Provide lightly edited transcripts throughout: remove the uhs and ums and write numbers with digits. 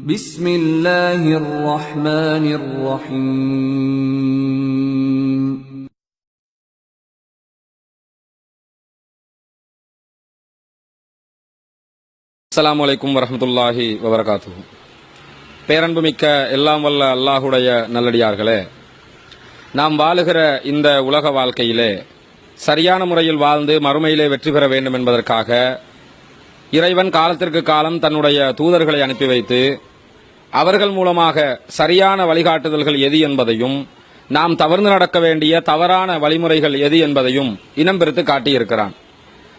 بسم الله الرحمن الرحيم அஸ்ஸலாமு அலைக்கும் வரஹ்மத்துல்லாஹி வபரகாத்துஹு. பேரன்புமிக்க எல்லாம் வல்ல அல்லாஹுடைய நல்லடியார்களே, நாம் வாழுகிற இந்த உலக வாழ்க்கையிலே சரியான முறையில் வாழ்ந்து மறுமையிலே வெற்றி பெற வேண்டும் என்பதற்காக இறைவன் காலத்திற்கு காலம் தன்னுடைய தூதர்களை அனுப்பி வைத்து அவர்கள் மூலமாக சரியான வழிகாட்டுதல்கள் எது என்பதையும் நாம் தவறு நடக்க வேண்டிய தவறான வழிமுறைகள் எது என்பதையும் இனம் பிரித்து காட்டியிருக்கிறான்.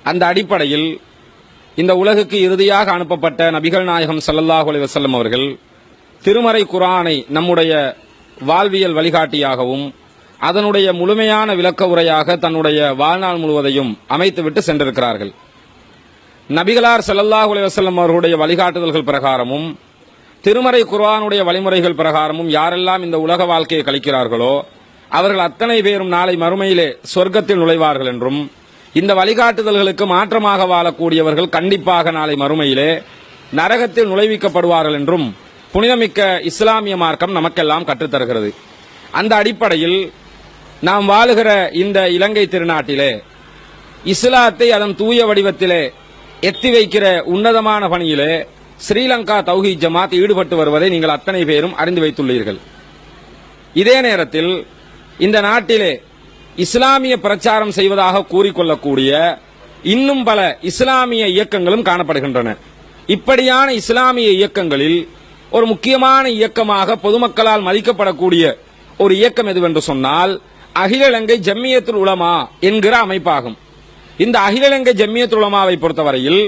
அந்த அடிப்படையில் இந்த உலகுக்கு இறுதியாக அனுப்பப்பட்ட நபிகள் நாயகம் ஸல்லல்லாஹு அலைஹி வஸல்லம் அவர்கள் திருமறை குர்ஆனை நம்முடைய வாழ்வியல் வழிகாட்டியாகவும் அதனுடைய முழுமையான விளக்க உரையாக தன்னுடைய வாழ்நாள் முழுவதையும் அமைத்துவிட்டு சென்றிருக்கிறார்கள். நபிகளார் ஸல்லல்லாஹு அலைஹி வஸல்லம் அவர்களுடைய வழிகாட்டுதல்கள் பிரகாரமும் திருமறை குர்ஆனுடைய வழிமுறைகள் பிரகாரமும் யாரெல்லாம் இந்த உலக வாழ்க்கையை கழிக்கிறார்களோ அவர்கள் அத்தனை பேரும் நாளை மறுமையிலே சொர்க்கத்தில் நுழைவார்கள் என்றும், இந்த வழிகாட்டுதல்களுக்கு மாற்றமாக வாழக்கூடியவர்கள் கண்டிப்பாக நாளை மறுமையிலே நரகத்தில் நுழைவிக்கப்படுவார்கள் என்றும் புனிதமிக்க இஸ்லாமிய மார்க்கம் நமக்கெல்லாம் கற்றுத்தருகிறது. அந்த அடிப்படையில் நாம் வாழுகிற இந்த இலங்கை திருநாட்டிலே இஸ்லாத்தை அதன் தூய வடிவத்திலே எத்தி வைக்கிற உன்னதமான பணியிலே ஸ்ரீலங்கா தௌஹீத் ஜமாத் ஈடுபட்டு வருவதை நீங்கள் அத்தனை பேரும் அறிந்து வைத்துள்ளீர்கள். இதே நேரத்தில் இந்த நாட்டிலே இஸ்லாமிய பிரச்சாரம் செய்வதாக கூறிக்கொள்ளக்கூடிய இன்னும் பல இஸ்லாமிய இயக்கங்களும் காணப்படுகின்றன. இப்படியான இஸ்லாமிய இயக்கங்களில் ஒரு முக்கியமான இயக்கமாக பொதுமக்களால் மதிக்கப்படக்கூடிய ஒரு இயக்கம் எதுவென்று சொன்னால் அகில இலங்கை ஜம்மியத்துல் உலமா என்கிற அமைப்பாகும். இந்த அகில இலங்கை ஜம்மியத்துல் உலமாவை பொறுத்தவரையில்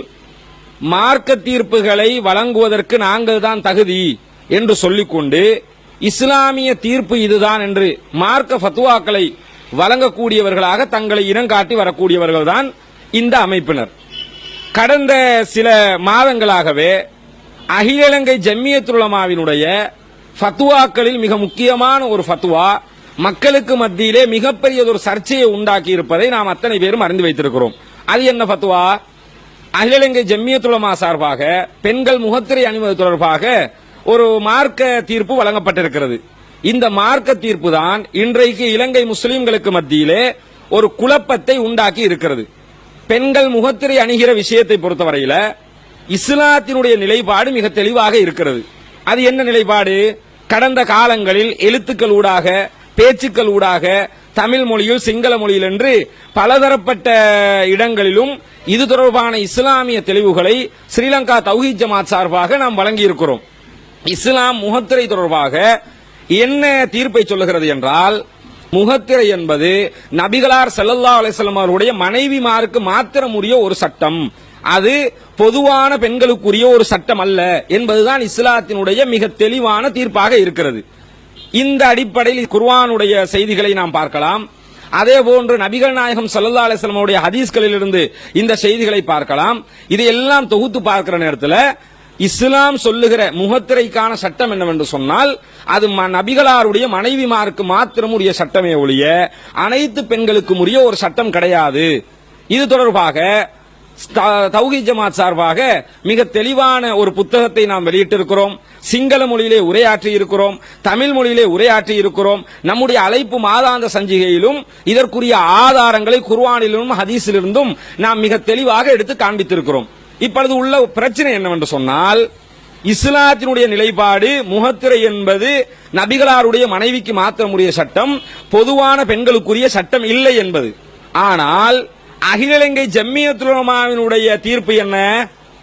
மார்க்க தீர்ப்புகளை வழங்குவதற்கு நாங்கள் தான் தகுதி என்று சொல்லிக்கொண்டு இஸ்லாமிய தீர்ப்பு இதுதான் என்று மார்க்க ஃபத்வாக்களை வழங்கக்கூடியவர்களாக தங்களை இனங்காட்டி வரக்கூடியவர்கள் தான் இந்த அமைப்பினர். கடந்த சில மாதங்களாகவே அகில இலங்கை ஜம்மியத்துல் உலமாவினுடைய ஃபத்வாக்களில் மிக முக்கியமான ஒரு ஃபத்வா மக்களுக்கு மத்தியிலே மிகப்பெரியதொரு சர்ச்சையை உண்டாக்கி இருப்பதை நாம் அத்தனை பேரும் அறிந்து வைத்திருக்கிறோம். அது என்ன ஃபத்வா? அகில இலங்கை ஜம்மியத்துல் உலமா சார்பாக பெண்கள் முகத்திரை அணிவது தொடர்பாக ஒரு மார்க்க தீர்ப்பு வழங்கப்பட்டிருக்கிறது. இந்த மார்க்க தீர்ப்பு தான் இன்றைக்கு இலங்கை முஸ்லிம்களுக்கு மத்தியிலே ஒரு குழப்பத்தை உண்டாக்கி இருக்கிறது. பெண்கள் முகத்திரை அணிகிற விஷயத்தை பொறுத்தவரையில இஸ்லாத்தினுடைய நிலைப்பாடு மிக தெளிவாக இருக்கிறது. அது என்ன நிலைப்பாடு? கடந்த காலங்களில் எழுத்துக்கள் ஊடாக பேச்சுக்கள் ஊடாக தமிழ் மொழியில் சிங்கள மொழியில் என்று பலதரப்பட்ட இடங்களிலும் இது தொடர்பான இஸ்லாமிய தெளிவுகளை ஸ்ரீலங்கா தௌஹீத் ஜமாத் சார்பாக நாம் வழங்கியிருக்கிறோம். இஸ்லாம் முகத்திரை தொடர்பாக என்ன தீர்ப்பை சொல்லுகிறது என்றால், முகத்திரை என்பது நபிகளார் ஸல்லல்லாஹு அலைஹி வஸல்லம் அவருடைய மனைவிமாருக்கு மாத்திரம் உரிய ஒரு சட்டம், அது பொதுவான பெண்களுக்குரிய ஒரு சட்டம் அல்ல என்பதுதான் இஸ்லாத்தினுடைய மிக தெளிவான தீர்ப்பாக இருக்கிறது. இந்த அடிப்படையில் குர்ஆனுடைய செய்திகளை நாம் பார்க்கலாம். அதே போன்று நபிகள் நாயகம் ஸல்லல்லாஹு அலைஹி வஸல்லம் அவருடைய ஹதீஸ்களில் இருந்து இந்த செய்திகளை பார்க்கலாம். இதையெல்லாம் தொகுத்து பார்க்கிற நேரத்தில் இஸ்லாம் சொல்லுகிற முகத்திரைக்கான சட்டம் என்னவென்று சொன்னால் அது நபிகளாருடைய மனைவிமாருக்கு மாத்திரம் உரிய சட்டமே ஒழிய அனைத்து பெண்களுக்கும் உரிய ஒரு சட்டம் கிடையாது. இது தொடர்பாக தௌஹீத் ஜமாத் சார்பாக மிக தெளிவான ஒரு புத்தகத்தை நாம் வெளியிட்டிருக்கிறோம். சிங்கள மொழியிலே உரையாற்றி இருக்கிறோம், தமிழ் மொழியிலே உரையாற்றி இருக்கிறோம். நம்முடைய அழைப்பு மாதாந்த சஞ்சிகையிலும் இதற்குரிய ஆதாரங்களை குர்ஆனிலும் ஹதீஸிலிருந்தும் நாம் மிக தெளிவாக எடுத்து காண்பித்திருக்கிறோம். இப்பொழுது உள்ள பிரச்சனை என்னவென்று சொன்னால், இஸ்லாத்தினுடைய நிலைப்பாடு முகத்திரை என்பது நபிகளாருடைய மனைவிக்கு மாத்திரம் உரிய சட்டம், பொதுவான பெண்களுக்குரிய சட்டம் இல்லை என்பது. ஆனால் அகில இலங்கை ஜம்மியத்துல் உலமாவினுடைய தீர்ப்பு என்ன?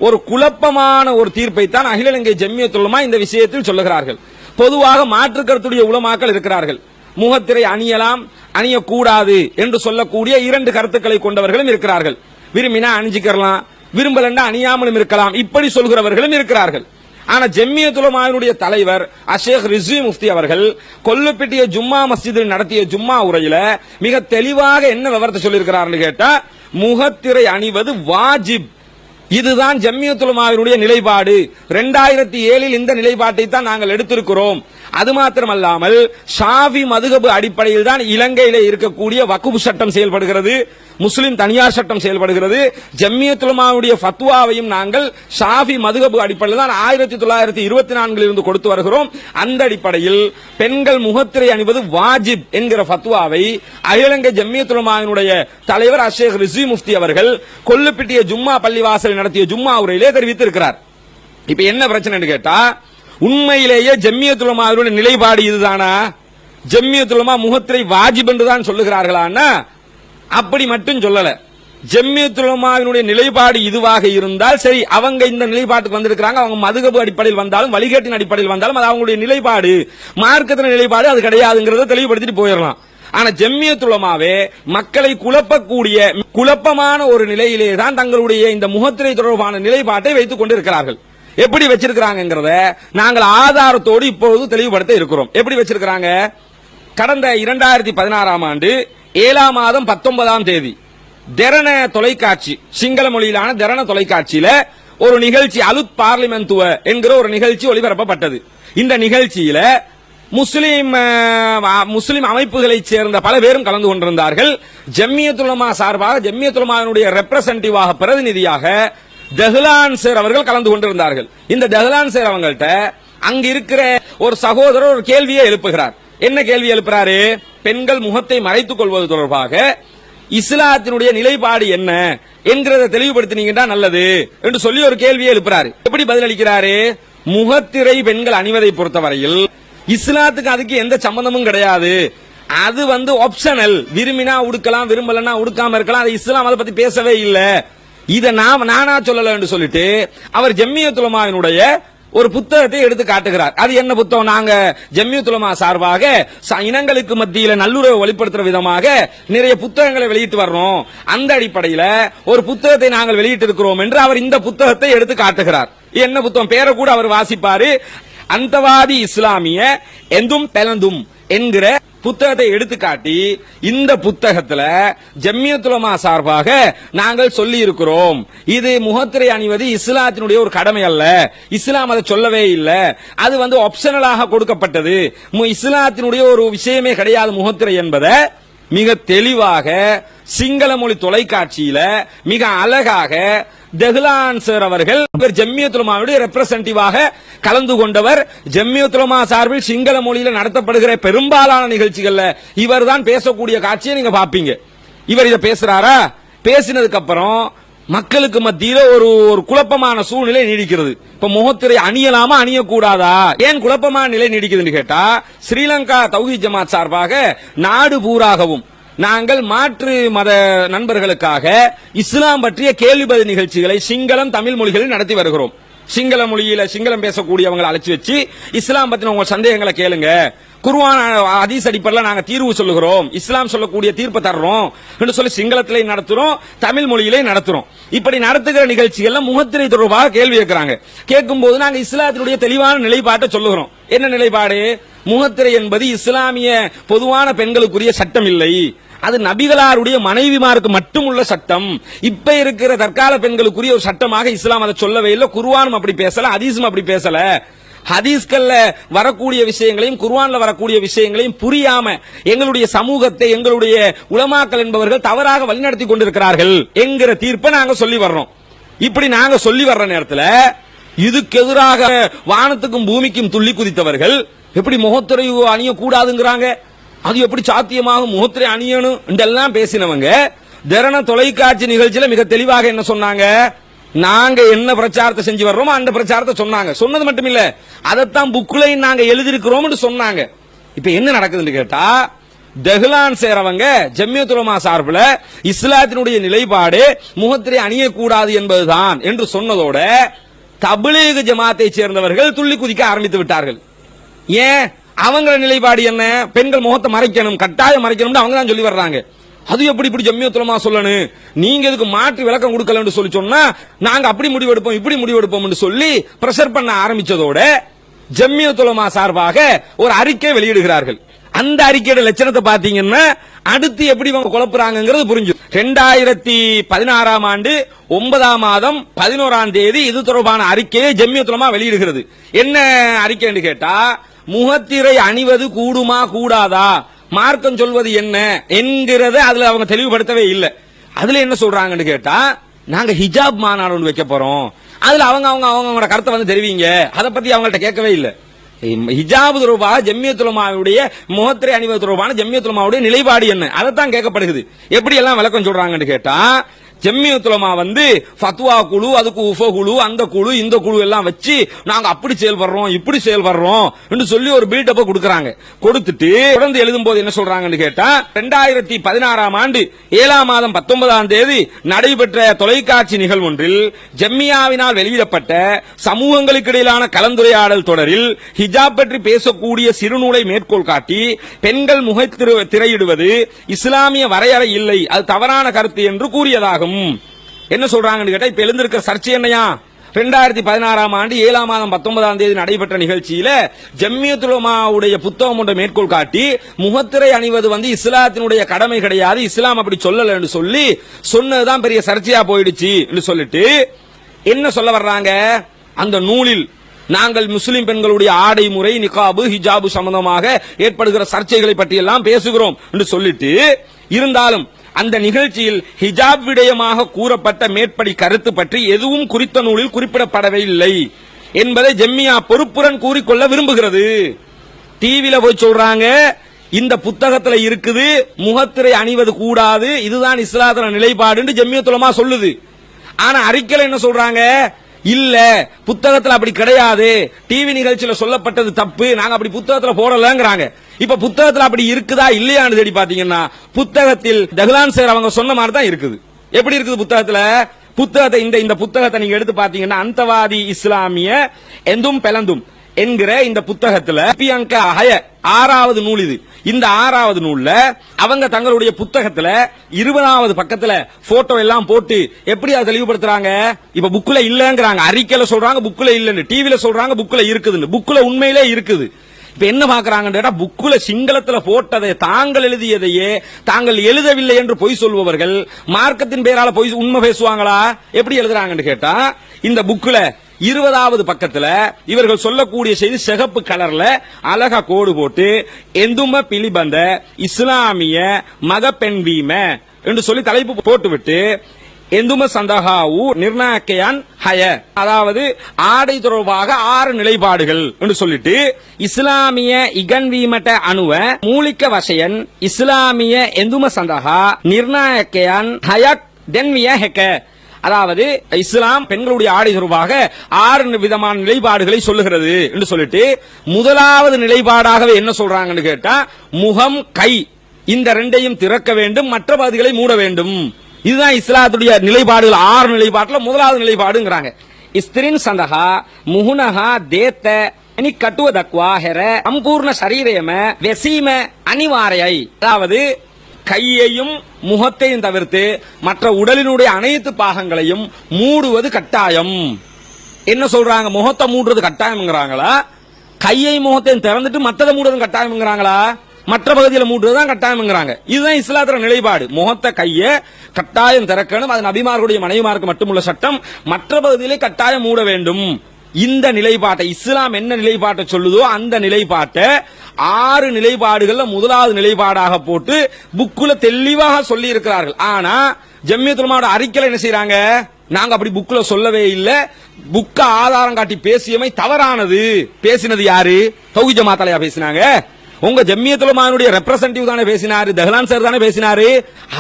ஒரு குழப்பமான ஒரு தீர்ப்பை தான் அகில இலங்கை ஜம்மியத்துல் உலமா இந்த விஷயத்தில் சொல்லுகிறார்கள். பொதுவாக மாற்று கருத்துடைய உலமாக்கள் இருக்கிறார்கள். முகத்திரை அணியலாம், அணியக்கூடாது என்று சொல்லக்கூடிய இரண்டு கருத்துக்களை கொண்டவர்களும் இருக்கிறார்கள். விரும்பினா அணிஞ்சிக்கலாம், விரும்பலண்டா அணியாமலும் இருக்கலாம், இப்படி சொல்கிறவர்களும் இருக்கிறார்கள். ஆனா ஜம்மியத்துல் உலமாவினுடைய தலைவர் ஷேக் ரிஸ்வி முஃப்தி அவர்கள் கொல்லுப்பட்டிய ஜும்மா மஸ்ஜிதில் நடத்திய ஜும்மா உரையில மிக தெளிவாக என்ன விவரத்தை சொல்லியிருக்கிறார்கள் கேட்டா, முகத்திரை அணிவது வாஜிப், இதுதான் ஜம்மியத்துல் உலமாவினுடைய நிலைப்பாடு. 2007 இந்த நிலைப்பாட்டை தான் நாங்கள் எடுத்திருக்கிறோம். அது மாத்திரமல்லாமல் ஷாஃபி மதுஹப் அடிப்படையில் தான் இலங்கையிலே இருக்கக்கூடிய வக்ஃப் சட்டம் செயல்படுகிறது. முஸ்லிம் தனியார் சட்டம் செயல்படுகிறது. ஜம்மியத்துல் உலமாவுடைய ஃபத்வாவையும் நாங்கள் ஷாஃபி மதுஹப் அடிப்படையில் தான் 1924 இருந்து கொடுத்து வருகிறோம். அந்த அடிப்படையில் பெண்கள் முகத்திரை அணிவது வாஜிப் என்கிற ஃபத்வாவை அகில இலங்கை ஜம்மியத்துல் உலமாவினுடைய தலைவர் ஷேக் ரிஸ்வி முஃப்தி அவர்கள் கொல்லுப்பிட்டிய ஜும்மா பள்ளிவாசல் நடத்திய ஜும்மா உரையிலே தெரிவித்திருக்கிறார். இப்ப என்ன பிரச்சனை கேட்டா, உண்மையிலேயே ஜம்மியத்துல் உலமாவினுடைய நிலைப்பாடு இதுதானா? ஜம்மியத்துல் உலமா முகத்திரை வாஜிப் என்றுதான் சொல்லுகிறார்களான்னா அப்படி மட்டும் சொல்லல. ஜம்மியத்துல் உலமாவினுடைய நிலைப்பாடு இதுவாக இருந்தால் சரி, அவங்க இந்த நிலைப்பாட்டுக்கு வந்திருக்கிறாங்க, அவங்க மதுஹப் அடிப்படையில் வந்தாலும் வழிகாட்டின் அடிப்படையில் வந்தாலும் அது அவங்களுடைய நிலைப்பாடு, மார்க்கத்தின் நிலைப்பாடு அது கிடையாதுங்கிறத தெளிவுபடுத்திட்டு போயிடலாம். ஆனா ஜம்மியத்துல் உலமாவே மக்களை குழப்பக்கூடிய குழப்பமான ஒரு நிலையிலே தான் தங்களுடைய இந்த முகத்திரை தொடர்பான நிலைப்பாட்டை வைத்துக் கொண்டிருக்கிறார்கள். எப்படி வச்சிருக்கிறாங்கிறத நாங்கள் ஆதாரத்தோடு இப்போது தெளிவுபடுத்த இருக்கிறோம். எப்படி வச்சிருக்கிறாங்க? கடந்த 2016 ஆண்டு 7 மாதம் 19 தேதி தெரண தொலைக்காட்சி, சிங்கள மொழியிலான தெரண தொலைக்காட்சியில ஒரு நிகழ்ச்சி அலுத் பார்லிமெந்துவ என்கிற ஒரு நிகழ்ச்சி ஒளிபரப்பப்பட்டது. இந்த நிகழ்ச்சியில முஸ்லிம் அமைப்புகளைச் சேர்ந்த பல பேரும் கலந்து கொண்டிருந்தார்கள். ஜம்மியத்துல் உலமா சார்பாக ஜம்மியத்துல் உலமாவுடைய ரெப்ரசன்டேட்டிவாக பிரதிநிதியாக தஹ்லான் சேர் அவர்கள் கலந்து கொண்டிருந்தார்கள். இந்த தஹ்லான் சேர் அவங்கள்ட்ட அங்க இருக்கிற ஒரு சகோதரர் ஒரு கேள்வியை எழுப்புகிறார். என்ன கேள்வி எழுப்புறாரு? பெண்கள் முகத்தை மறைத்துக் கொள்வது தொடர்பாக இஸ்லாத்தினுடைய நிலைப்பாடு என்ன என்கிறத தெளிவுபடுத்தினீங்கன்னா நல்லது என்று சொல்லி ஒரு கேள்வியை எழுப்புறாரு. எப்படி பதிலளிக்கிறாரு? முகத்திரை பெண்கள் அணிவதை பொறுத்தவரையில் இஸ்லாத்துக்கு அதுக்கு எந்த சம்பந்தமும் கிடையாது, அது ஆப்ஷனல், விரும்பினா உடுக்கலாம், விரும்பலன்னா உடுக்காம இருக்கலாம், அது இஸ்லாம் அதை பத்தி பேசவே இல்லை, இதை நானா சொல்லல என்று சொல்லிட்டு அவர் ஜம்மியத்துல் உலமாவினுடைய ஒரு புத்தகத்தை எடுத்து காட்டுகிறார். அது என்ன புத்தகம்? நாங்க ஜம்மியத்துல் உலமா சார்பாக இனங்களுக்கு மத்தியில நல்லுறவு வெளிப்படுத்துற விதமாக நிறைய புத்தகங்களை வெளியிட்டு வர்றோம், அந்த அடிப்படையில் ஒரு புத்தகத்தை நாங்கள் வெளியிட்டு இருக்கிறோம் என்று அவர் இந்த புத்தகத்தை எடுத்து காட்டுகிறார். என்ன புத்தகம்? பேரை கூட அவர் வாசிப்பாரு. அந்தவாதி இஸ்லாமிய எந்தும் பெலந்தும் என்கிற புத்தகத்தை எடுத்து காட்டி இந்த புத்தகத்துல ஜம்மியத்துல் உலமா சார்பாக நாங்கள் சொல்லி இருக்கிறோம், இது முகத்திரை அணிவது இஸ்லாத்தினுடைய ஒரு கடமை அல்ல, இஸ்லாம் அதை சொல்லவே இல்லை, அது ஆப்ஷனலாக கொடுக்கப்பட்டது, இஸ்லாத்தினுடைய ஒரு விஷயமே கிடையாது முகத்திரை என்பதை மிக தெளிவாக சிங்கள மொழி தொலைக்காட்சியில மிக அழகாக தஹ்லான் சார் அவர்கள் ஜம்மியத்துல் உலமாவுடைய ரெப்ரசன்டேட்டிவாக கலந்து கொண்டவர். ஜம்மியத்துல் உலமா சார்பில் சிங்கள மொழியில நடத்தப்படுகிற பெரும்பாலான நிகழ்ச்சிகள்ல இவர் தான் பேசக்கூடிய காட்சியை நீங்க பாப்பீங்க. இவர் இதை பேசுறாரா? பேசினதுக்கு அப்புறம் மக்களுக்கு மத்தியில ஒரு குழப்பமான சூழ்நிலை நீடிக்கிறது. இப்ப முகத்திரை அணியலாமா அணியக்கூடாதா, ஏன் குழப்பமான நிலை நீடிக்குதுன்னு கேட்டா, ஸ்ரீலங்கா தௌஹீத் ஜமாத் சார்பாக நாடு பூராகவும் நாங்கள் மாற்று மத நண்பர்களுக்காக இஸ்லாம் பற்றிய கேள்வி பதில் நிகழ்ச்சிகளை சிங்களம் தமிழ் மொழிகளில் நடத்தி வருகிறோம். சிங்கள மொழியில சிங்களம் பேசக்கூடியவங்களை அழைச்சி வச்சு இஸ்லாம் பத்தின உங்க சந்தேகங்களை கேளுங்க, குர்ஆன் ஹதீஸ் அடிப்படையில் நாங்க தீர்வு சொல்லுகிறோம், இஸ்லாம் சொல்லக்கூடிய தீர்ப்பு தர்றோம் என்று சொல்லி சிங்களத்திலே நடத்துறோம், தமிழ் மொழியிலே நடத்துறோம். இப்படி நடத்துகிற நிகழ்ச்சிகள்ல முகத்திரை தொடர்பாக கேள்வி கேட்கிறாங்க. கேட்கும் போது நாங்க இஸ்லாத்தினுடைய தெளிவான நிலைப்பாட்டை சொல்லுகிறோம். என்ன நிலைப்பாடு? முகத்திரை என்பது இஸ்லாமிய பொதுவான பெண்களுக்குரிய சட்டம் இல்லை, அது நபிகளாருடைய மனைவிமாருக்கு மட்டும் உள்ள சட்டம், இப்ப இருக்கிற தற்கால பெண்களுக்குரிய ஒரு சட்டமாக இஸ்லாம் அதை சொல்லவே இல்லை, குர்ஆனும் அப்படி பேசல, ஹதீஸும் அப்படி பேசல. ஹதீஸ்கள்ல வரக்கூடிய விஷயங்களையும் குர்ஆன்ல வரக்கூடிய விஷயங்களையும் புரியாம எங்களுடைய சமூகத்தை எங்களுடைய உலமாக்கள் என்பவர்கள் தவறாக வழிநடத்தி கொண்டிருக்கிறார்கள் என்கிற தீர்ப்பை நாங்க சொல்லி வர்றோம். இப்படி நாங்க சொல்லி வர்ற நேரத்தில் இதுக்கு எதிராக வானத்துக்கும் பூமிக்கும் துள்ளி குதித்தவர்கள் எப்படி முகத்திரை அணியக்கூடாதுங்கிறாங்க, அது எப்படி சாத்தியமாக முகத்திரை அணியணும் என்றெல்லாம் பேசினவங்க தெரண தொலைக்காட்சி நிகழ்ச்சியில மிக தெளிவாக என்ன சொன்னாங்க? நாங்க என்ன பிரச்சாரத்தை செஞ்சு வர்றோமோ அந்த பிரச்சாரத்தை சொன்னாங்க. சொன்னது மட்டும் இல்ல, அதைத்தான் புக்லையும் நாங்க எழுதிருக்கிறோம் சொன்னாங்க. இப்ப என்ன நடக்குதுன்னு கேட்டா, தஹ்லான் சேரவங்க ஜம்மியத்துல் உலமா சார்பில் இஸ்லாத்தினுடைய நிலைப்பாடு முகத்திரை அணியக்கூடாது என்பதுதான் என்று சொன்னதோட தப்லீக் ஜமாத்தை சேர்ந்தவர்கள் துள்ளி குதிக்க ஆரம்பித்து விட்டார்கள். ஏன்? அவங்க நிலைப்பாடு என்ன? பெண்கள் முகத்தை மறைக்கணும், கட்டாயம் மறைக்கணும் அவங்க தான் சொல்லி வர்றாங்க. அது எப்படி இப்படி ஜம்மியத்துல் உலமா சொல்லணும், நீங்க இதுக்கு மாற்று விளக்கம் கொடுக்கலன்னு சொல்லி சொன்னா நாங்க அப்படி முடிவெடுப்போம் இப்படி முடிவெடுப்போம் சொல்லி பிரஷர் பண்ண ஆரம்பிச்சதோட ஜம்மியத்துல் உலமா சார்பாக ஒரு அறிக்கை வெளியிடுகிறார்கள். அந்த அறிக்கையோட லட்சணத்தை பாத்தீங்கன்னா அடுத்து எப்படி இவங்க குழப்புறாங்கிறது புரிஞ்சு. 2016 ஆண்டு 9 மாதம் 11 தேதி இது தொடர்பான அறிக்கையை ஜம்மியத்துல் உலமா வெளியிடுகிறது. என்ன அறிக்கைன்னு கேட்டா, முகத்திரை அணிவது கூடுமா கூடாதா, மார்க்கம் சொல்வது என்ன என்கிறத அதுல அவங்க தெளிவுபடுத்தவே இல்லை. அதுல என்ன சொல்றாங்கன்னு கேட்டா, நாங்க ஹிஜாப் மாநாடு ஒன்று வைக்க போறோம், அதுல அவங்களோட கருத்தை வந்து தெரிவிங்க, அதை பத்தி அவங்கள்ட்ட கேட்கவே இல்லை. ஹிஜாப் தொடர்பாக ஜம்மியத்துல் உலமாவுடைய முகத்திரை அணிவது தொடர்பான ஜம்மியத்துல் உலமாவுடைய நிலைப்பாடு என்ன, அதைத்தான் கேட்கப்படுகிறது. எப்படி எல்லாம் விளக்கம் சொல்றாங்கன்னு கேட்டா, ஜம்மியத்துல் உலமா வந்து ஃபத்வா குழு, அதுக்கு உஃப குழு, அந்த குழு இந்த குழு எல்லாம் வச்சு நாங்க அப்படி செயல்படுறோம் இப்படி செயல்படுறோம் என்று சொல்லி ஒரு பில்டப் கொடுக்கறாங்க. கொடுத்துட்டு தொடர்ந்து எழுதும் போது என்ன சொல்றாங்கன்னு கேட்டா, 2016 ஆண்டு 7 மாதம் 19 தேதி நடைபெற்ற தொலைக்காட்சி நிகழ்வு ஒன்றில் ஜம்மியாவினால் வெளியிடப்பட்ட சமூகங்களுக்கு இடையிலான கலந்துரையாடல் தொடரில் ஹிஜாப் பற்றி பேசக்கூடிய சிறுநூலை மேற்கோள் காட்டி பெண்கள் முகத்திரையிடுவது இஸ்லாமிய வரையறை இல்லை, அது தவறான கருத்து என்று கூறியதாகும். என்ன சொல்றாங்கன்னு கேட்டா, இப்ப எழுந்திருக்கிற சர்ச்சை என்னையா, 2016 ஆண்டு 7 மாதம் 19 தேதி நடைபெற்ற நிகழ்ச்சியில ஜம்மியத்துல் உலமாவுடைய புத்தகம் ஒன்றை மேற்கோள் காட்டி முகத்திரை அணிவது வந்து இஸ்லாத்தினுடைய கடமை கிடையாது, இஸ்லாம் அப்படி சொல்லல என்று சொல்லி சொன்னதுதான் பெரிய சர்ச்சையா போயிடுச்சு என்று சொல்லிட்டு என்ன சொல்ல வர்றாங்க, அந்த நூலில் நாங்கள் முஸ்லிம் பெண்களுடைய ஆடை முறை, நிகாபு, ஹிஜாபு சம்பந்தமாக ஏற்படுகிற சர்ச்சைகளை பற்றி எல்லாம் பேசுகிறோம் என்று சொல்லிட்டு, இருந்தாலும் அந்த நிகழ்ச்சியில் ஹிஜாப் விடயமாக கூறப்பட்ட மேற்படி கருத்து பற்றி எதுவும் குறித்த நூலில் குறிப்பிடப்படவே இல்லை என்பதை ஜம்மியா பொறுப்புடன் கூறிக்கொள்ள விரும்புகிறது. டிவில போய் சொல்றாங்க, இந்த புத்தகத்துல இருக்குது முகத்திரை அணிவது கூடாது, இதுதான் இஸ்லாத்தின் நிலைப்பாடு ஜம்மியத்துல் உலமா சொல்லுது. ஆனா அறிக்கையில என்ன சொல்றாங்க, இல்ல புத்தகத்துல அப்படி கிடையாது, டிவி நிகழ்ச்சியில சொல்லப்பட்டது தப்பு, நாங்க அப்படி புத்தகத்துல போடலங்கறாங்க. இப்ப புத்தகத்துல அப்படி இருக்குதா இல்லையான்னு தேடி பாத்தீங்கன்னா, புத்தகத்தில் தஹ்லான் சார் அவங்க சொன்ன மாதிரி தான் இருக்குது. எப்படி இருக்குது புத்தகத்துல? புத்தகத்தை இந்த புத்தகத்தை நீங்க எடுத்து பாத்தீங்கன்னா, அந்தவாதி இஸ்லாமிய எந்தும் பெலந்தும் என்கிற இந்த புத்தகத்துல 6வது நூல் இது. இந்த 6வது நூல்ல அவங்க தங்களுடைய புத்தகத்துல 20வது பக்கத்துல போட்டோ எல்லாம் போட்டு எப்படி அதை தெளிவுபடுத்துறாங்க, இப்ப புக்ல இல்லங்கறாங்க, அறிக்கையில சொல்றாங்க புக்ல இல்லன்னு, டிவில சொல்றாங்க புக்ல இருக்குதுன்னு, புக்ல உண்மையிலே இருக்குது. இப்ப என்ன பாக்குறாங்க, புக்ல சிங்களத்துல போட்டதை தாங்கள் எழுதியதையே தாங்கள் எழுதவில்லை என்று பொய் சொல்பவர்கள் மார்க்கத்தின் பேரால பொய் உண்மை பேசுவாங்களா? எப்படி எழுதுறாங்கன்னு கேட்டா, இந்த புக்ல 20வது பக்கத்துல இவர்கள் சொல்லக்கூடிய செய்தி சிகப்பு கலர்ல அழகா கோடு போட்டு எந்தும பிலிபந்த இஸ்லாமிய மகப்பெண்வீம என்று சொல்லி தலைப்பு போட்டுவிட்டு எந்தும சந்தகாவு நிர்ணயக்கையான் ஹய, அதாவது ஆடை தொடர்பாக 6 நிலைப்பாடுகள் என்று சொல்லிட்டு இஸ்லாமிய இகன்வீமட்ட அணுவ மூலிக்க வசையன் இஸ்லாமிய எந்தும சந்தகா நிர்ணயக்கையான் ஹயக் தென்விய ஹெக்க, அதாவது இஸ்லாம் பெண்களுடைய ஆடை தொடர்பாக 6 விதமான நிலைப்பாடுகளை சொல்லுகிறது என்று சொல்லிட்டு, முதலாவது நிலைப்பாடாகவே என்ன சொல்றாங்கன்னு கேட்டா, முகம் கை இந்த ரெண்டையும் திறக்க வேண்டும், மற்ற பகுதிகளை மூட வேண்டும். இதுதான் இஸ்லாத்துடைய நிலைப்பாடுகள். 6 நிலைப்பாட்டுல முதலாவது நிலைப்பாடுங்கிறாங்க. இஸ்திரின் சந்தகா முகுனகா தேத்த அனி கட்டுவ தக்வா ஹெர சம்பூர்ண சரீரேம வெசீம அனிவாரையை, அதாவது கையையும் முகத்தையும் தவிர்த்து மற்ற உடலினுடைய அனைத்து பாகங்களையும் மூடுவது கட்டாயம். என்ன சொல்றாங்க, முகத்தை மூடுறது கட்டாயம்ங்கிறாங்களா, கையை முகத்தையும் திறந்துட்டு மற்றதை மூடுறது கட்டாயம்ங்கிறாங்களா, மற்ற பகுதியில் மூடுறதுதான் கட்டாயம்ங்கிறாங்க. இதுதான் இஸ்லாத்தின் நிலைப்பாடு. முகத்தை கைய கட்டாயம் திறக்கணும், அது நபிமார்களுடைய மனைவிமாருக்கு மட்டுமுள்ள சட்டம், மற்ற பகுதியிலே கட்டாயம் மூட வேண்டும். இந்த நிலைப்பாட்டை இஸ்லாம் என்ன நிலைப்பாட்டை சொல்லுதோ அந்த நிலைப்பாட்டை 6 நிலைப்பாடுகள்ல முதலாவது நிலைப்பாடாக போட்டு புக்குல தெளிவாக சொல்லி இருக்கிறார்கள். ஆனா ஜம்மியத்துல் உலமாவோட அறிக்கையில என்ன செய்யறாங்க, நாங்க அப்படி புக்ல சொல்லவே இல்ல, புக்க ஆதாரம் காட்டி பேசியமை தவறானது. பேசினது யாரு? தௌஹீத் ஜமாஅத்லயா பேசினாங்க? உங்க ஜம்மியத்துல் உலமாவுடைய ரெப்ரசன்டேட்டிவ் தானே பேசினாரு, தஹ்லான் சார் தானே பேசினாரு.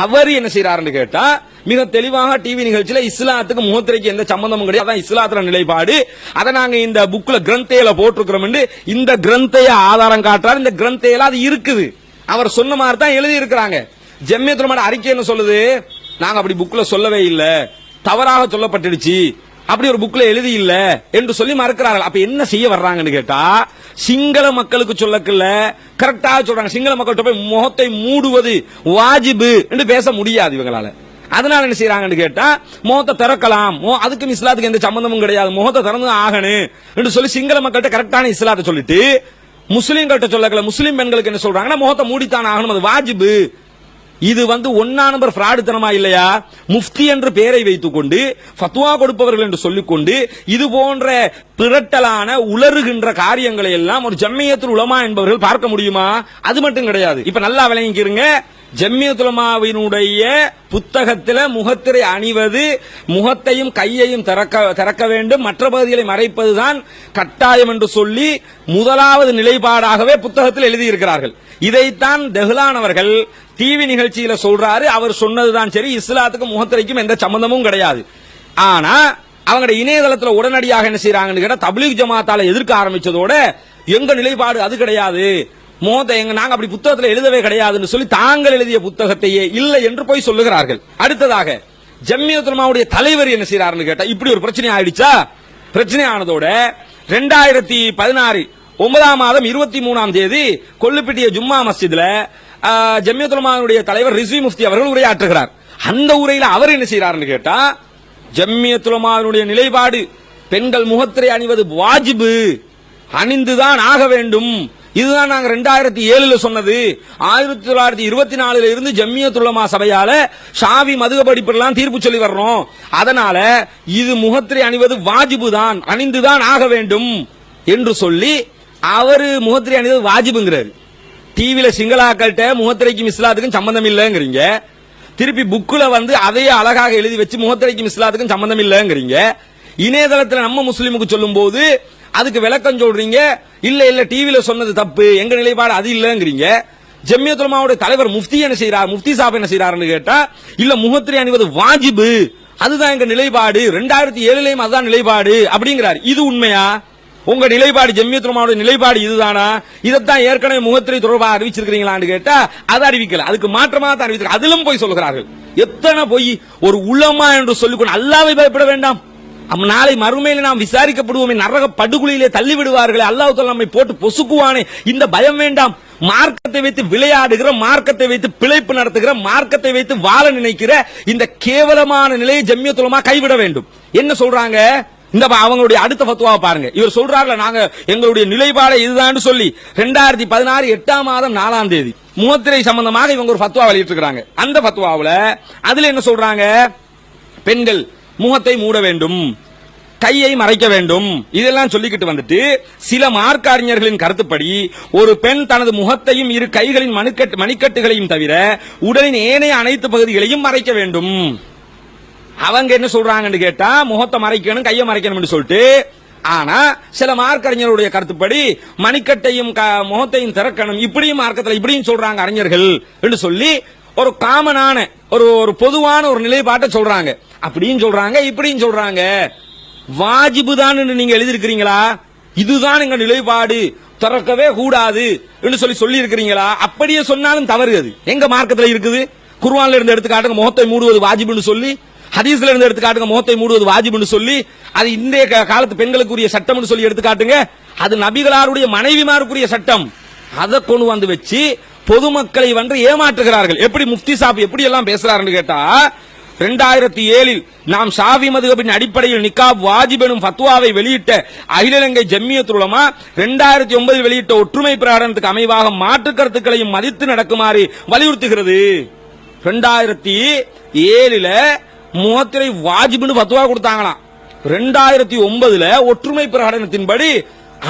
அவர் என்ன செய்யறாருன்னு கேட்டா, மிக தெளிவாக டிவி நிகழ்ச்சியில இஸ்லாத்துக்கு முகத்திரைக்கு எந்த சம்பந்தமும் கிடையாது, அதான் இஸ்லாத்தின் நிலைப்பாடு, அதை நாங்க இந்த புக்ல கிரந்தையில போட்டிருக்கிறோம் என்று இந்த கிரந்தைய ஆதாரம் காட்டுறாரு. இந்த கிரந்தையில அது இருக்குது, அவர் சொன்ன மாதிரி தான் எழுதி இருக்கிறாங்க. ஜம்மியத்துல் உலமா அறிக்கை என்ன சொல்லுது, நாங்க அப்படி புக்ல சொல்லவே இல்ல, தவறாக சொல்லப்பட்டுடுச்சு, அப்படி ஒரு புக்ல எழுதி இல்ல என்று சொல்லி மறுக்கிறார்கள். அப்ப என்ன செய்ய வர்றாங்கன்னு கேட்டா, சிங்கள மக்களுக்கு சொல்லக்கல்ல கரெக்டா சொல்றாங்க, சிங்கள மக்கள்கிட்ட போய் முகத்தை மூடுவது வாஜிபு என்று பேச முடியாது இவங்களால. அதனால என்ன செய்யறாங்கன்னு கேட்டா, முகத்தை திறக்கலாம், அதுக்கும் இஸ்லாத்துக்கு எந்த சம்பந்தமும் கிடையாது, முகத்தை திறந்து ஆகணும் என்று சொல்லி சிங்கள மக்கள்கிட்ட கரெக்டான இஸ்லாத்தை சொல்லிட்டு முஸ்லீம்கள்ட்ட சொல்லக்கல, முஸ்லீம் பெண்களுக்கு என்ன சொல்றாங்கன்னா முகத்தை மூடித்தான் ஆகணும், அது வாஜிபு. இது வந்து 1 நம்பர் ஃப்ராடு தனமா இல்லையா? முஃப்தி என்று பெயரை வைத்துக் கொண்டு ஃபத்வா கொடுப்பவர்கள் என்று சொல்லிக்கொண்டு இது போன்ற பிறட்டலான உலறுகின்ற காரியங்களை எல்லாம் ஒரு ஜம்மியத்துல் உலமா என்பவர்கள் பார்க்க முடியுமா? அது மட்டும் கிடையாது. இப்ப நல்லா விளங்கிக்கிறீங்க, ஜம்மியத்துல் உலமாவினுடைய புத்தகத்தில் முகத்திரை அணிவது, முகத்தையும் கையையும் திறக்க வேண்டும், மற்ற பகுதிகளை மறைப்பதுதான் கட்டாயம் என்று சொல்லி முதலாவது நிலைப்பாடாகவே புத்தகத்தில் எழுதியிருக்கிறார்கள். இதைத்தான் தெஹ்லான் அவர்கள் டிவி நிகழ்ச்சியில சொல்றாரு. அவர் சொன்னதுதான் சரி, இஸ்லாத்துக்கும் முகத்திரைக்கும் எந்த சம்பந்தமும் கிடையாது. ஆனா அவங்க இணையதளத்தில் உடனடியாக என்ன செய்யறாங்கன்னு கேட்டா, தப்லீக் ஜமாத்தால எதிர்க்க ஆரம்பிச்சதோட எங்க நிலைப்பாடு அது கிடையாது, மோத எங்க நாங்க அப்படி புத்தகத்தில் எழுதவே கிடையாதுன்னு சொல்லி தாங்கள் எழுதிய புத்தகத்தையே இல்லை என்று போய் சொல்லுகிறார்கள். அடுத்ததாக ஜம்மியத்துல் உலமாவுடைய தலைவர் என்ன செய்யறாருன்னு கேட்டா, இப்படி ஒரு பிரச்சனை ஆயிடுச்சா. பிரச்சனை ஆனதோட 2016 9ஆம் மாதம் 23ஆம் தேதி கொல்லுப்பிட்டிய ஜும்மா மஸ்ஜித்ல ஜம்மியத்துல் உலமாவுடைய தலைவர் ரிஸ்வி முஃப்தி அவர்கள் உரையாற்றுகிறார். அந்த உரையில அவர் என்ன செய்யறாருன்னு கேட்டா, ஜம்மியத்துல் உலமாவுடைய நிலைப்பாடு பெண்கள் முகத்திரை அணிவது வாஜிபு, அணிந்துதான் ஆக வேண்டும். இதுதான் நாங்க 2007 சொன்னது. 1924 இருந்து ஜம்மியத்துல் உலமா சபையால ஷாஃபி மதுஹப் அடிப்படையில் தீர்ப்பு சொல்லி வர்றோம். அதனால இது முகத்திரை அணிவது வாஜிபு தான், அணிந்துதான் ஆக வேண்டும் என்று சொல்லி அவரு முகத்திரை அணிவது வாஜிபுங்கிறாரு. டிவில சிங்களாக்கள்கிட்ட முகத்திரைக்கும் இஸ்லாத்துக்கும் சம்பந்தம் இல்லைங்கிறீங்க. திருப்பி புக்குல அதையே அழகாக எழுதி வச்சு முகத்திரைக்கும் இஸ்லாத்துக்கும் சம்பந்தம் இல்லைங்கிறீங்க. இணையதளத்தில் நம்ம முஸ்லீமுக்கு சொல்லும் போது அதுக்கு விளக்கம் சொல்றீங்க. இல்ல இல்ல டிவில சொன்னது தப்பு, எங்க நிலைப்பாடு அது இல்லங்கிறீங்க. ஜம்மியத்துல் உலமாவுடைய தலைவர் முஃப்தி என்ன செய்யறார், முஃப்தி சாப் என்ன செய்யறாருன்னு கேட்டா, இல்ல முகத்திரை அணிவது வாஜிபு, அதுதான் எங்க நிலைப்பாடு, 2007 அதுதான் நிலைப்பாடு அப்படிங்கிறார். இது உண்மையா? உங்க நிலைப்பாடு ஜம்மியத்துல் உலமாவுடைய நிலைப்பாடு இதுதானா? இதைத்தான் ஏற்கனவே முகத்திரை தொடர்பாக அறிவிச்சிருக்கீங்களான்னு கேட்டா அது அறிவிக்கல, அதுக்கு மாற்றமாக தான் அறிவிச்சிருக்க. அதிலும் போய் சொல்லுகிறார்கள். எத்தனை போய் ஒரு உலமா என்று சொல்லிக்கொண்டு அல்லாஹ்வை பயப்பட வேண்டாம், நாளை மறுமையில் நாம் விசாரிக்கப்படுவோமே, நரக படுகொலியிலே தள்ளி விடுவார்களே, அல்லாஹ் தஆலா நம்மை போட்டு பொசுக்குவானே, இந்த பயம் வேண்டாம். மார்க்கத்தை வைத்து விளையாடுகிற, மார்க்கத்தை வைத்து பிழைப்பு நடத்துகிற, மார்க்கத்தை வைத்து வாழ நினைக்கிற இந்த கேவலமான நிலையை ஜம்மியத்துல் உலமா கைவிட வேண்டும். என்ன சொல்றாங்க? இந்த அவங்களுடைய அடுத்த ஃபத்வாவை பாருங்க. இவர் சொல்றாருல, நாங்க எங்களுடைய நிலைப்பாடு இதுதான் சொல்லி 2016 8ஆம் மாதம் 4ஆம் தேதி முகத்திரை சம்பந்தமாக இவங்க ஒரு ஃபத்வா வெளியிட்டிருக்காங்க. அந்த ஃபத்வாவுல அதுல என்ன சொல்றாங்க? பெண்கள் முகத்தை மூட வேண்டும், கையை மறைக்க வேண்டும், இதெல்லாம் சொல்லிக்கிட்டு வந்துட்டு சில மார்க்க அறிஞர்களின் கருத்துப்படி ஒரு பெண் தனது முகத்தையும் இரு கைகளின் மணிக்கட்டுகளையும் தவிர உடலின் ஏனைய அனைத்து பகுதிகளையும் மறைக்க வேண்டும். அவங்க என்ன சொல்றாங்கன்னு கேட்டா, முகத்தை மறைக்கணும், கையை மறைக்கணும் சொல்லிட்டு. ஆனா சில மார்க்க அறிஞருடைய கருத்துப்படி மணிக்கட்டையும் முகத்தையும் திறக்கணும், இப்படியும் மார்க்கத்தில் இப்படியும் சொல்றாங்க அறிஞர்கள் என்று சொல்லி ஒரு காமனான ஒரு பொதுவான ஒரு நிலைப்பாட்டை சொல்றாங்க. அப்படியும் சொல்றாங்க, இப்படியும் சொல்றாங்க. வாஜிபு தான் நீங்க எழுதியிருக்கிறீங்களா? இதுதான் எங்க நிலைப்பாடு, திறக்கவே கூடாது என்று சொல்லி இருக்கிறீங்களா? அப்படியே சொன்னாலும் தவறு. அது எங்க மார்க்கத்தில் இருக்குது? குர்ஆன்ல இருந்து எடுத்து காட்டுங்க முகத்தை மூடுவது வாஜிபுன்னு சொல்லி, ஹதீஸ்ல இருந்து எடுத்து காட்டுங்க முகத்தை மூடுவது வாஜிபுன்னு சொல்லி, அது இன்றைய காலத்து பெண்களுக்குரிய சட்டம் சொல்லி எடுத்து காட்டுங்க. அது நபிகளாருடைய மனைவிமாருக்குரிய சட்டம். அதை கொண்டு வந்து வச்சு பொதுமக்களை ஏமாற்றுகிறார்கள். எப்படி முஃப்தி சாப் எப்படி எல்லாம் பேசுறாருன்னு கேட்டா, 2007 நாம் ஷாஃபி மதுஹபின் அடிப்படையில் நிக்காப் வாஜிப் எனும் ஃபத்வாவை வெளியிட்ட அகில இலங்கை ஜம்மியத்துல் உலமா 2009 வெளியிட்ட ஒற்றுமை பிரகடனத்துக்கு அமைவாக மாற்று கருத்துக்களையும் மதித்து நடக்குமாறு வலியுறுத்துகிறது. 2007 முகத்திரை வாஜிப்னு ஃபத்வா கொடுத்தாங்களாம். 2009 ஒற்றுமை பிரகடனத்தின்படி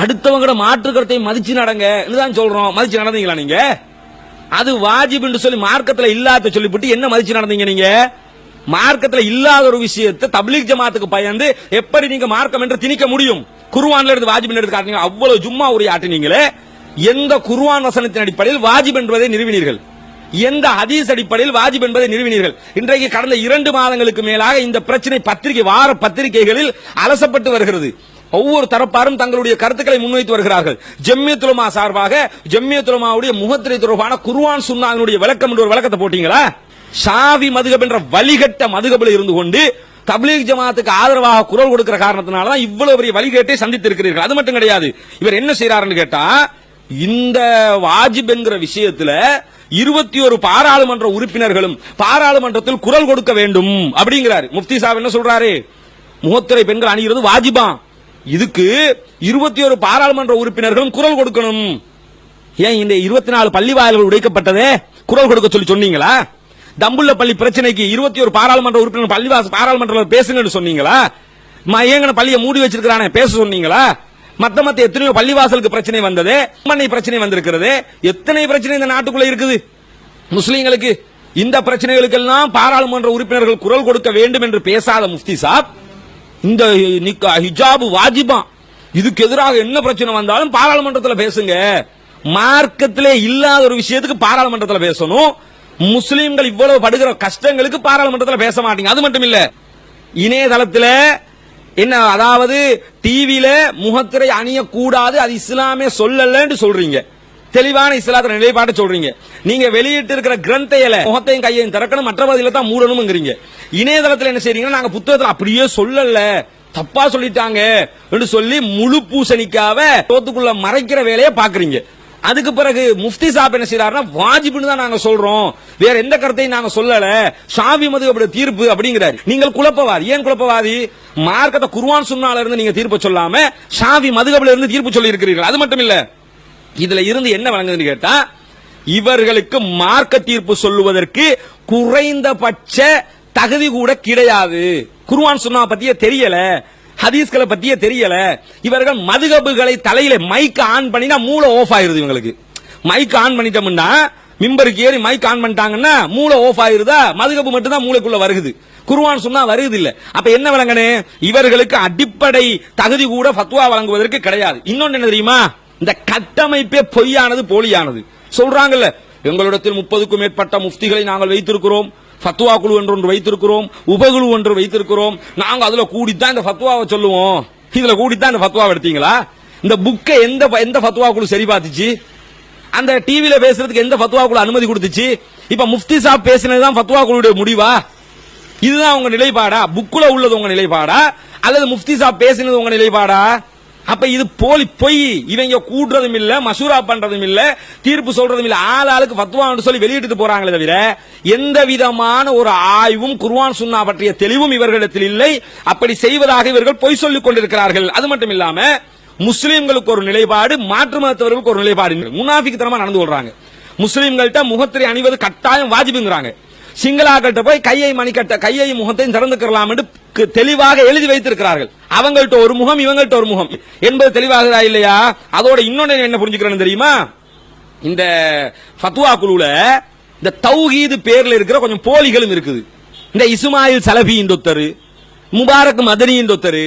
அடுத்தவங்க மாற்று கருத்தை மதிச்சு நடங்க தான் சொல்றோம். மதிச்சு நடந்தீங்களா நீங்க? அது வாஜிப் என்று சொல்லி மார்க்கத்தில் இல்லாத சொல்லிவிட்டு என்ன மதிச்சு நடந்தீங்க நீங்க? மார்க்கத்தில் இல்லாத ஒரு விஷயத்தை தப்லீக் ஜமாத்துக்கு பயந்து எப்படி நீங்க மார்க்கம் என்று திணிக்க முடியும்? குர்ஆன்ல இருந்து வாஜிப் எடுத்து காட்டுங்க. அவ்வளவு ஜும்மா உரையாற்றினீங்களே, எந்த குர்ஆன் வசனத்தின் அடிப்படையில் வாஜிப் என்பதை நிறுவினீர்கள்? எந்த ஹதீஸ் அடிப்படையில் வாஜிப் என்பதை நிறுவினீர்கள்? இன்றைக்கு கடந்த 2 மாதங்களுக்கு மேலாக இந்த பிரச்சனை வார பத்திரிகைகளில் அலசப்பட்டு வருகிறது. ஒவ்வொரு தரப்பாரும் தங்களுடைய கருத்துக்களை முன்வைத்து வருகிறார்கள். ஜம்மியத்துல் உலமா சார்பாக ஜம்மியத்துல் உலமாவுடைய முகத்திரை தொடர்பான குர்ஆன் சுன்னாவுடைய விளக்கம் என்ற ஒரு விளக்கத்தை போட்டீங்களா? ஷாஃபி மதுஹப் என்ற வழிகட்ட மதுஹபில் இருந்து கொண்டு தப்லீக் ஜமாத்துக்கு ஆதரவாக குரல் கொடுக்கிற காரணத்தினால தான் இவ்வளவு பெரிய வழிகேட்டை சந்தித்திருக்கிறீர்கள். அது மட்டும் கிடையாது, இவர் என்ன செய்யறாருன்னு கேட்டா, இந்த வாஜிப் என்கிற விஷயத்துல 21 பாராளுமன்ற உறுப்பினர்களும் பாராளுமன்றத்தில் குரல் கொடுக்க வேண்டும் அப்படிங்கிறாரு. முஃப்தி சாப் என்ன சொல்றாரு? முகத்திரை பெண்கள் அணிகிறது வாஜிபா, இதுக்கு 21 பாராளுமன்ற உறுப்பினர்களும் குரல் கொடுக்கணும். ஏன் இந்த 24 பள்ளி வாயில்கள் உடைக்கப்பட்டதே குரல் கொடுக்க சொல்லி சொன்னீங்களா? தம்புள்ள பள்ளி பிரச்சனைக்கு 21 பாராளுமன்ற உறுப்பினர் பாராளுமன்றத்தில் பேசுங்கன்னு சொன்னீங்களா? ஏங்கன பள்ளியை மூடி வச்சிருக்கானே பேச சொன்னீங்களா? மத்த எத்தனையோ பள்ளிவாசலுக்கு பிரச்சனை வந்தது, மண்ணை பிரச்சனை வந்திருக்கிறது. எத்தனை பிரச்சனை இந்த நாட்டுக்குள்ள இருக்குது? முஸ்லீம்களுக்கு இந்த பிரச்சனைகளுக்கெல்லாம் பாராளுமன்ற உறுப்பினர்கள் குரல் கொடுக்க வேண்டும் என்று பேசாத முஃப்தி சாப் இந்த ஹிஜாபு வாஜிபா இதுக்கு எதிராக என்ன பிரச்சனை வந்தாலும் பாராளுமன்றத்தில் பேசுங்க. மார்க்கத்திலே இல்லாத ஒரு விஷயத்துக்கு பாராளுமன்றத்தில் பேசணும். முஸ்லீம்கள் இவ்வளவு படுகிற கஷ்டங்களுக்கு பாராளுமன்றத்தில் பேச மாட்டீங்க. அது மட்டும் இல்ல, இணையதளத்தில் என்ன, அதாவது டிவியில முகத்திரை அணியக்கூடாது, அது இஸ்லாமே சொல்லலன்னு சொல்றீங்க. தெளிவான இஸ்லாத்தின் நிலைப்பாட்டை சொல்றீங்க. நீங்க வெளியிட்டு இருக்கிற கிரந்தையில முகத்தையும் கையையும் திறக்கணும், மற்ற பதில தான் மூடணும்ங்கிறீங்க. இணையதளத்தில் என்ன செய்றீங்கன்னா, நாங்க புத்தகத்தில் அப்படியே சொல்லல, தப்பா சொல்லிட்டாங்க என்று சொல்லி முழு பூசணிக்காவ தோத்துக்குள்ள மறைக்கிற வேலையை பாக்குறீங்க. அதுக்கு பிறகு முஃப்தி சாப் என்ன செய்யறாருன்னா, வாஜிப்னு தான் நாங்க சொல்றோம், வேற எந்த கருத்தையும் நாங்க சொல்லல, ஷாஃபி மதுஹப் தீர்ப்பு அப்படிங்கிறாரு. நீங்கள் குழப்பவாதி. ஏன் குழப்பவாதி? மார்க்கத்தை குர்ஆன் சுன்னால இருந்து நீங்க தீர்ப்பு சொல்லாம ஷாஃபி மதுஹப்ல இருந்து தீர்ப்பு சொல்லி இருக்கிறீர்கள். அது மட்டும் இல்ல, இதுல இருந்து என்ன வழங்குதுன்னு கேட்டா, இவர்களுக்கு மார்க்க தீர்ப்பு சொல்லுவதற்கு குறைந்தபட்ச தகுதி கூட கிடையாது. குர்ஆன் சுன்னா பத்தியே தெரியல, ஹதீஸ்களை பத்தியே தெரியல. இவர்கள் மதுஹபுகளை தலையில மைக் ஆன் பண்ணினா மூளை ஆஃப் ஆயிருது. இவங்களுக்கு மைக் ஆன் பண்ணிட்டோம்னா, மிம்பருக்கு ஏறி மைக் ஆன் பண்ணிட்டாங்கன்னா மூளை ஆஃப் ஆயிருதா, மதுஹப் மட்டும் தான் மூளைக்குள்ள வருகுது, குர்ஆன் சுன்னா வருது இல்ல. அப்ப என்ன வழங்கனே, இவர்களுக்கு அடிப்படை தகுதி கூட ஃபத்வா வழங்குவதற்கு கிடையாது. இன்னொன்னு என்ன தெரியுமா, இந்த கட்டமைப்பே பொய்யானது, போலியானது. சொல்றாங்கல்ல, எங்களிடத்தில் 30க்கும் மேற்பட்ட முஃப்திகளை நாங்கள் வைத்திருக்கிறோம், ஃபத்வா குழு என்று ஒன்று வைத்திருக்கிறோம், உபகுழு ஒன்று வைத்திருக்கிறோம், நாங்க அதுல கூடித்தான் இந்த ஃபத்வாவை சொல்லுவோம். இதுல கூடித்தான் இந்த ஃபத்வாவை எடுத்தீங்களா? இந்த புக்கை எந்த ஃபத்வா குழு சரி பார்த்துச்சு? அந்த டிவில பேசுறதுக்கு எந்த ஃபத்வா குழு அனுமதி கொடுத்துச்சு? இப்ப முஃப்தி சாப் பேசினதுதான் ஃபத்வா குழுடைய முடிவா? இதுதான் உங்க நிலைப்பாடா? புக்குல உள்ளது உங்க நிலைப்பாடா, அல்லது முஃப்தி சாப் பேசினது உங்க நிலைப்பாடா? அப்ப இது போலி, பொய். இவங்க கூடுறதும் இல்ல, மசூரா பண்றதும் இல்ல, தீர்ப்பு சொல்றதும் இல்ல, ஆளுக்கு ஃபத்வா சொல்லி வெளியிட்டு போறாங்களே தவிர எந்த விதமான ஒரு ஆய்வும் குர்ஆன் சுன்னா பற்றிய தெளிவும் இவர்களிடத்தில் இல்லை. அப்படி செய்வதாக இவர்கள் பொய் சொல்லிக் கொண்டிருக்கிறார்கள். அது மட்டும் இல்லாம முஸ்லிம்களுக்கு ஒரு நிலைப்பாடு, மாற்று மதத்தவர்களுக்கு ஒரு நிலைப்பாடு, முனாஃபிக்தனமா நடந்து கொள்றாங்க. முஸ்லிம்கள்ட்ட முகத்திரை அணிவது கட்டாயம் வாஜிபுங்கிறாங்க. சிங்களாக்கள்கிட்ட போய் கையையும் முகத்தையும் திறந்துக்கலாம் என்று தெளிவாக எழுதி வைத்திருக்கிறார்கள். அவங்கள்ட்ட ஒரு முகம், இவங்கள்ட்ட ஒரு முகம் என்பது தெளிவாக இல்லையா? அதோட இன்னொன்னு என்ன புரிஞ்சுக்கிறேன்னு தெரியுமா, இந்த ஃபத்வா குழுல இந்த தௌஹீது பேர்ல இருக்கிற கொஞ்சம் போலிகளும் இருக்குது. இந்த இஸ்மாயில் சலபியின் ஒருத்தர், முபாரக் மதனியின் ஒருத்தர்,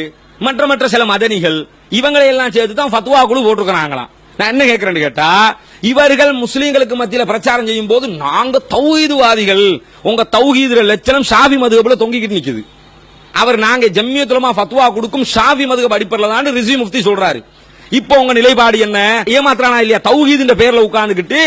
மற்ற சில மதனிகள், இவங்களை எல்லாம் சேர்த்து தான் ஃபத்வா குழு போட்டிருக்கிறாங்களாம். நான் என்ன கேட்கிறேன்னு கேட்டா, இவர்கள் முஸ்லீம்களுக்கு மத்தியில் பிரச்சாரம் செய்யும் போது நாங்க தௌஹீதுவாதிகள், உங்க தௌஹீது லட்சணம் ஷாஃபி மதுஹப்ல தொங்கிக்கிட்டு நிக்குது. அவர் நாங்க ஜம்மியத்துல் உலமா ஃபத்வா கொடுக்கும் ஷாஃபி மதுஹப் அடிப்படையில் தான் ரிஸ்வி முஃப்தி சொல்றாரு. இப்போ உங்க நிலைப்பாடு என்ன? ஏமாத்துறானா இல்லையா? தௌஹீதுன்ற பேர்ல உட்கார்ந்துகிட்டு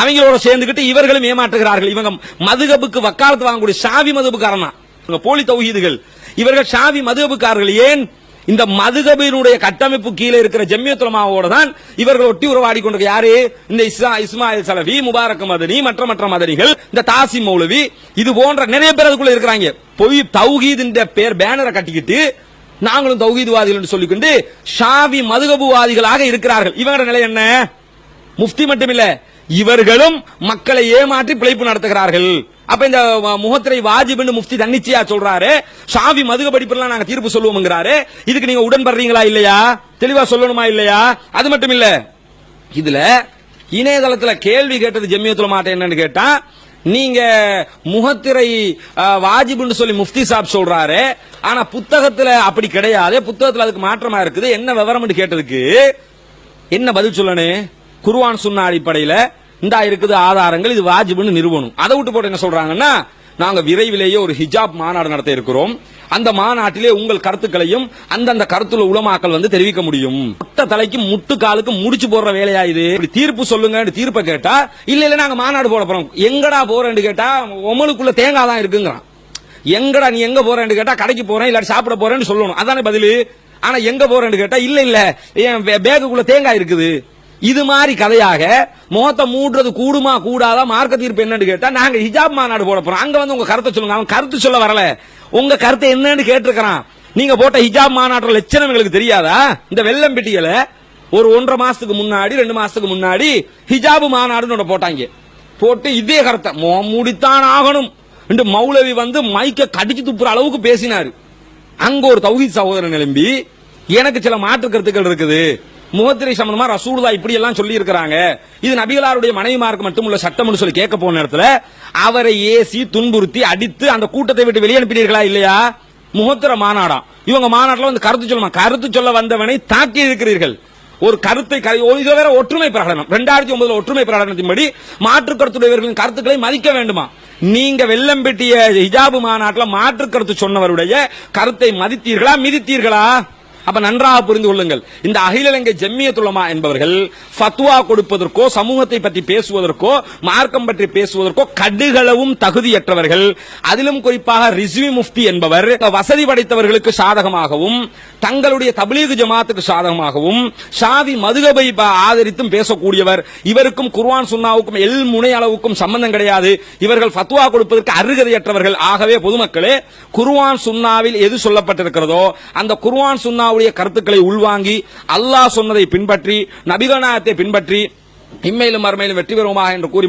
அவங்களோட சேர்ந்துகிட்டு இவர்களும் ஏமாற்றுகிறார்கள். இவங்க மதுஹபுக்கு வக்காலத்து வாங்கக்கூடிய ஷாஃபி மதுஹப்காரனா, இவங்க போலி தௌஹீதுகள், இவர்கள் ஷாஃபி மதுஹப்காரர்கள். ஏன்? இந்த மதுஹபினுடைய கட்டமைப்பு கீழே இருக்கிற ஜம்மியத்துல் உலமாவோட தான் இவர்கள் ஒட்டி உறவாடி கொண்டு. யாரு? இந்த இஸ்மாயில் சலபி, முபாரக் மதனி, மற்ற மதனிகள், இந்த தாசிம் மௌலவி, இது போன்ற நிறைய பேர் அதுக்குள்ள இருக்கிறாங்க. போய் தௌஹீத் பேர் பேனரை கட்டிக்கிட்டு நாங்களும் தௌஹீத்வாதிகள் சொல்லிக்கொண்டு ஷாஃபி மதுஹபுவாதிகளாக இருக்கிறார்கள். இவங்களோட நிலை என்ன? முஃப்தி மட்டுமில்ல, இவர்களும் மக்களை ஏமாற்றி பிழைப்பு நடத்துகிறார்கள். அப்ப இந்த முகத்திரை வாஜிப்னு முஃப்தி தன்னிச்சையா சொல்றாரு, ஷாஃபி மதுஹப் அடிப்படையில் நாங்க தீர்ப்பு சொல்லுவோம்ங்கறாரு. இதுக்கு நீங்க உடன்படுறீங்களா இல்லையா? தெளிவா சொல்லணுமா இல்லையா? அது மட்டும் இல்ல, இதுல இணையதளத்துல கேள்வி கேட்டது ஜம்மியத்துல் உலமா என்னன்னு கேட்டா, நீங்க முகத்திரை வாஜிப்னு சொல்லி முஃப்தி சாப் சொல்றாரு, ஆனா புத்தகத்துல அப்படி கிடையாது, புத்தகத்துல அதுக்கு மாற்றமா இருக்குது, என்ன விவரம்னு கேட்டதுக்கு என்ன பதில் சொல்லணும்? குர்ஆன் சுன்னா அடிப்படையில் இந்த இருக்குது ஆதாரங்கள், இது வாஜிப்னு நிறுவனம். அதை விட்டு போட்டு என்ன சொல்றாங்கன்னா, நாங்க விரைவிலேயே ஒரு ஹிஜாப் மாநாடு நடத்த இருக்கிறோம், அந்த மாநாட்டிலே உங்கள் கருத்துக்களையும் அந்தந்த கருத்துல உலமாக்கள் வந்து தெரிவிக்க முடியும். முட்டை தலைக்கு முட்டு காலுக்கு முடிச்சு போடுற வேலையா இது? தீர்ப்பு சொல்லுங்க. தீர்ப்பை கேட்டா இல்ல நாங்க மாநாடு போட போறோம். எங்கடா போறேன்னு கேட்டா உங்களுக்குள்ள தேங்காய் தான் இருக்குங்கிறான். எங்கடா நீ எங்க போறேன்னு கேட்டா கடைக்கு போறேன் இல்லாட்டி சாப்பிட போறேன்னு சொல்லணும், அதானே பதில். ஆனா எங்க போறேன்னு கேட்டா இல்ல என் பேக்குக்குள்ள தேங்காய் இருக்குது. இது மாதிரி கதையாக முகத்தை மூடுறது கூடுமா கூடாதா, மார்க்க தீர்ப்பு என்னன்னு கேட்டா நாங்க ஹிஜாப் மாநாடு போட போறோம், அங்க வந்து உங்க கருத்தை சொல்லுங்க. அவன் கருத்து சொல்ல வரல, உங்க கருத்தை என்னன்னு கேட்டிருக்கிறான். நீங்க போட்ட ஹிஜாப் மாநாட்டு லட்சணம் எங்களுக்கு தெரியாதா? இந்த வெள்ளம் பெட்டியில ஒரு 1.5 மாசத்துக்கு முன்னாடி 2 மாசத்துக்கு முன்னாடி ஹிஜாப் மாநாடுன்னு போட்டாங்க. போட்டு இதே கருத்தை மூடித்தான் ஆகணும் என்று மௌலவி வந்து மைக்க கடிச்சு துப்புற அளவுக்கு பேசினாரு. அங்க ஒரு தௌஹீத் சகோதரன் எழும்பி எனக்கு சில மாற்று கருத்துக்கள் இருக்குது, முகத்திரை சம்பந்தமா ரசூலுல்லாஹ் இப்படி எல்லாம் சொல்லி இருக்கிறாங்க, இது நபிகளாருடைய மனைவிமாருக்கு மட்டும் உள்ள சட்டம்னு சொல்லி கேட்க போன நேரத்துல அவரை ஏசி துன்புறுத்தி அடித்து அந்த கூட்டத்தை விட்டு வெளியே அனுப்பினீர்களா இல்லையா? முகத்திர மாநாடாம். இவங்க மாநாட்டில் வந்து கருத்து சொல்ல வந்தவனை தாக்கி இருக்கிறீர்கள். ஒரு கருத்தை இது வேற ஒற்றுமை பிரகடனம் 2009 ஒற்றுமை பிரகடனத்தின்படி மாற்று கருத்துடையவர்களின் கருத்துக்களை மதிக்க வேண்டுமா? நீங்க வெள்ளம் பெட்டிய ஹிஜாபு மாநாட்டில் மாற்று கருத்து சொன்னவருடைய கருத்தை மதித்தீர்களா மிதித்தீர்களா? அப்ப நன்றாக புரிந்து கொள்ளுங்கள். இந்த அகில இலங்கை ஜம்மியத்துல் உலமா என்பவர்கள் ஃபத்வா கொடுப்பதற்கோ சமூகத்தை பற்றி பேசுவதற்கோ மார்க்கம் பற்றி பேசுவதற்கோ கடுகளவும் தகுதியற்றவர்கள். அதிலும் குறிப்பாக ரிஸ்வி முஃப்தி என்பவர் வசதி படைத்தவர்களுக்கு சாதகமாகவும் தங்களுடைய தப்லீக் ஜமாத்துக்கு சாதகமாகவும் ஷாவி மதுகபை ஆதரித்தும் பேசக்கூடியவர். இவருக்கும் குர்ஆன் சுன்னாவுக்கும் முனை அளவுக்கும் சம்பந்தம் கிடையாது. இவர்கள் ஃபத்வா கொடுப்பதற்கு அருகதையற்றவர்கள். ஆகவே பொதுமக்களே, குர்ஆன் சுன்னாவில் எது சொல்லப்பட்டிருக்கிறதோ அந்த குர்ஆன் சுன்னா கருத்துக்களை உள்வாங்கி அல்லாஹ் சொன்னதை பின்பற்றி நபிகள் நாயகத்தை பின்பற்றி இம்மையிலும் மறுமையிலும் வெற்றி பெறுவோமாக என்று கூறி